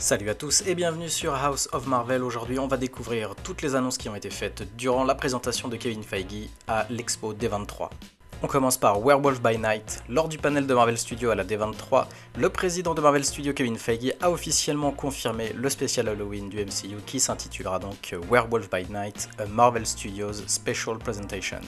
Salut à tous et bienvenue sur House of Marvel. Aujourd'hui on va découvrir toutes les annonces qui ont été faites durant la présentation de Kevin Feige à l'Expo D23. On commence par Werewolf by Night. Lors du panel de Marvel Studios à la D23, le président de Marvel Studios Kevin Feige a officiellement confirmé le spécial Halloween du MCU qui s'intitulera donc Werewolf by Night, a Marvel Studios Special Presentation.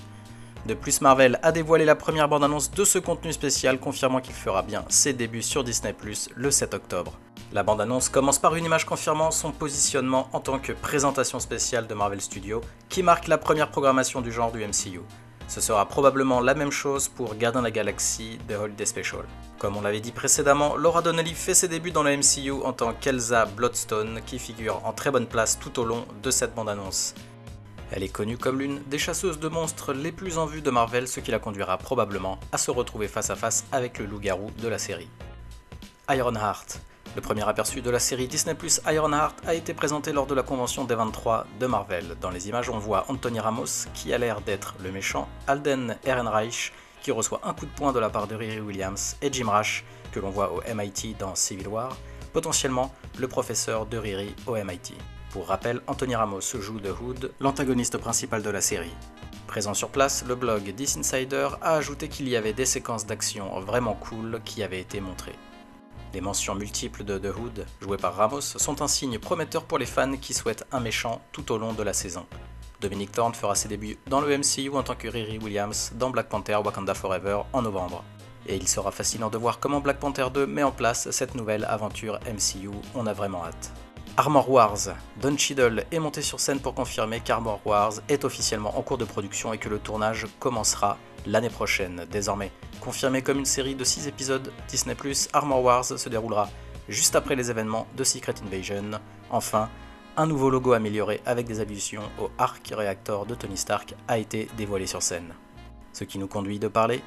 De plus, Marvel a dévoilé la première bande-annonce de ce contenu spécial, confirmant qu'il fera bien ses débuts sur Disney+ le 7 octobre. La bande-annonce commence par une image confirmant son positionnement en tant que présentation spéciale de Marvel Studios, qui marque la première programmation du genre du MCU. Ce sera probablement la même chose pour Gardiens de la Galaxie The Holiday Special. Comme on l'avait dit précédemment, Laura Donnelly fait ses débuts dans le MCU en tant qu'Elsa Bloodstone, qui figure en très bonne place tout au long de cette bande-annonce. Elle est connue comme l'une des chasseuses de monstres les plus en vue de Marvel, ce qui la conduira probablement à se retrouver face à face avec le loup-garou de la série. Ironheart. Le premier aperçu de la série Disney+ Ironheart a été présenté lors de la convention D23 de Marvel. Dans les images, on voit Anthony Ramos, qui a l'air d'être le méchant, Alden Ehrenreich, qui reçoit un coup de poing de la part de Riri Williams, et Jim Rash, que l'on voit au MIT dans Civil War, potentiellement le professeur de Riri au MIT. Pour rappel, Anthony Ramos joue The Hood, l'antagoniste principal de la série. Présent sur place, le blog This Insider a ajouté qu'il y avait des séquences d'action vraiment cool qui avaient été montrées. Les mentions multiples de The Hood, joué par Ramos, sont un signe prometteur pour les fans qui souhaitent un méchant tout au long de la saison. Dominic Thorne fera ses débuts dans le MCU en tant que Riri Williams dans Black Panther Wakanda Forever en novembre. Et il sera fascinant de voir comment Black Panther 2 met en place cette nouvelle aventure MCU, on a vraiment hâte. Armor Wars. Don Cheadle est monté sur scène pour confirmer qu'Armor Wars est officiellement en cours de production et que le tournage commencera l'année prochaine. Désormais confirmé comme une série de 6 épisodes Disney+, Armor Wars se déroulera juste après les événements de Secret Invasion. Enfin, un nouveau logo amélioré avec des allusions au Arc Reactor de Tony Stark a été dévoilé sur scène. Ce qui nous conduit de parler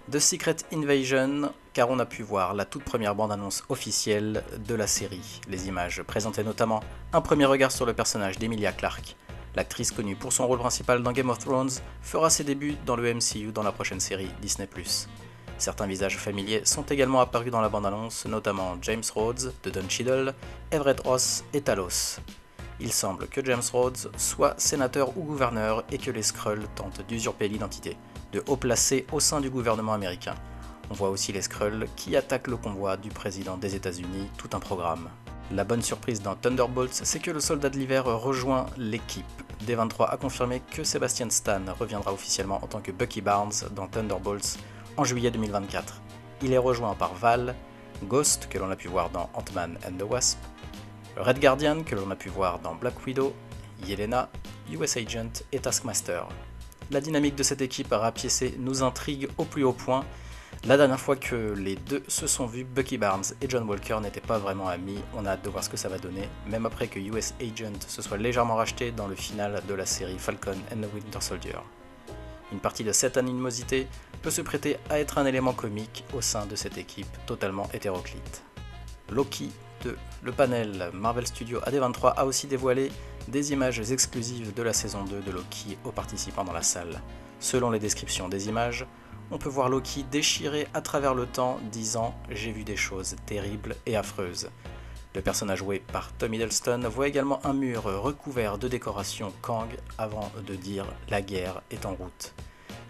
de Secret Invasion, car on a pu voir la toute première bande-annonce officielle de la série. Les images présentaient notamment un premier regard sur le personnage d'Emilia Clarke. L'actrice connue pour son rôle principal dans Game of Thrones fera ses débuts dans le MCU dans la prochaine série Disney+. Certains visages familiers sont également apparus dans la bande-annonce, notamment James Rhodes de Don Cheadle, Everett Ross et Talos. Il semble que James Rhodes soit sénateur ou gouverneur et que les Skrulls tentent d'usurper l'identité de haut placés au sein du gouvernement américain. On voit aussi les Skrulls qui attaquent le convoi du président des États-Unis, tout un programme. La bonne surprise dans Thunderbolts, c'est que le soldat de l'hiver rejoint l'équipe. D23 a confirmé que Sebastian Stan reviendra officiellement en tant que Bucky Barnes dans Thunderbolts en juillet 2024. Il est rejoint par Val, Ghost, que l'on a pu voir dans Ant-Man and the Wasp, Red Guardian, que l'on a pu voir dans Black Widow, Yelena, US Agent et Taskmaster. La dynamique de cette équipe rapiécée nous intrigue au plus haut point. La dernière fois que les deux se sont vus, Bucky Barnes et John Walker n'étaient pas vraiment amis, on a hâte de voir ce que ça va donner, même après que US Agent se soit légèrement racheté dans le final de la série Falcon and the Winter Soldier. Une partie de cette animosité peut se prêter à être un élément comique au sein de cette équipe totalement hétéroclite. Loki 2. Le panel Marvel Studios AD23 a aussi dévoilé des images exclusives de la saison 2 de Loki aux participants dans la salle. Selon les descriptions des images, on peut voir Loki déchiré à travers le temps, disant « J'ai vu des choses terribles et affreuses ». Le personnage joué par Tom Hiddleston voit également un mur recouvert de décorations Kang avant de dire « La guerre est en route ».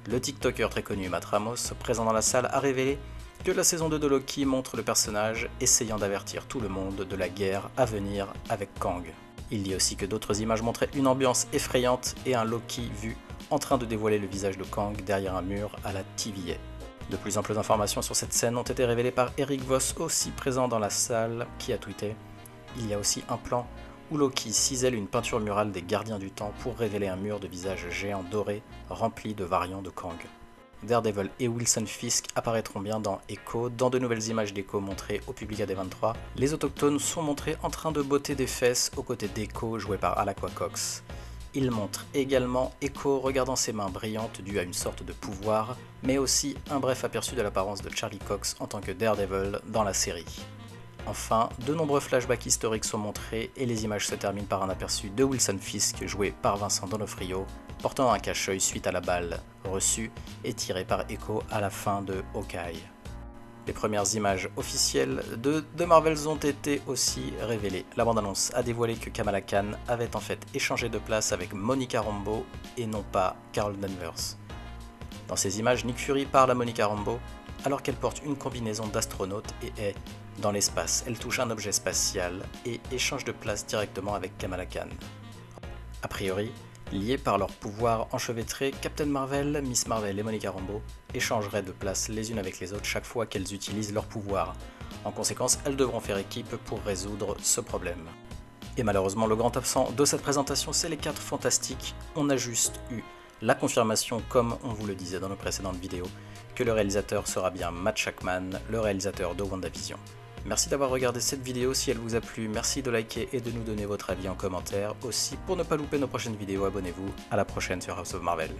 Le TikToker très connu Matt Ramos, présent dans la salle, a révélé que la saison 2 de Loki montre le personnage essayant d'avertir tout le monde de la guerre à venir avec Kang. Il dit aussi que d'autres images montraient une ambiance effrayante et un Loki vu en train de dévoiler le visage de Kang derrière un mur à la TVA. De plus amples informations sur cette scène ont été révélées par Eric Voss, aussi présent dans la salle, qui a tweeté « Il y a aussi un plan où Loki cisèle une peinture murale des Gardiens du Temps pour révéler un mur de visages géants dorés rempli de variants de Kang. » Daredevil et Wilson Fisk apparaîtront bien dans Echo. Dans de nouvelles images d'Echo montrées au public à D23, les autochtones sont montrés en train de botter des fesses aux côtés d'Echo joué par Alaqua Cox. Il montre également Echo regardant ses mains brillantes dues à une sorte de pouvoir, mais aussi un bref aperçu de l'apparence de Charlie Cox en tant que Daredevil dans la série. Enfin, de nombreux flashbacks historiques sont montrés et les images se terminent par un aperçu de Wilson Fisk joué par Vincent D'Onofrio, portant un cache-œil suite à la balle reçue et tirée par Echo à la fin de Hawkeye. Les premières images officielles de The Marvels ont été aussi révélées. La bande-annonce a dévoilé que Kamala Khan avait en fait échangé de place avec Monica Rambeau et non pas Carol Danvers. Dans ces images, Nick Fury parle à Monica Rambeau alors qu'elle porte une combinaison d'astronaute et est dans l'espace. Elle touche un objet spatial et échange de place directement avec Kamala Khan. A priori, liés par leur pouvoir enchevêtré, Captain Marvel, Miss Marvel et Monica Rambeau échangeraient de place les unes avec les autres chaque fois qu'elles utilisent leur pouvoir. En conséquence, elles devront faire équipe pour résoudre ce problème. Et malheureusement, le grand absent de cette présentation, c'est les 4 Fantastiques. On a juste eu la confirmation, comme on vous le disait dans nos précédentes vidéos, que le réalisateur sera bien Matt Shakman, le réalisateur de WandaVision. Merci d'avoir regardé cette vidéo, si elle vous a plu, merci de liker et de nous donner votre avis en commentaire. Aussi, pour ne pas louper nos prochaines vidéos, abonnez-vous. À la prochaine sur House of Marvel.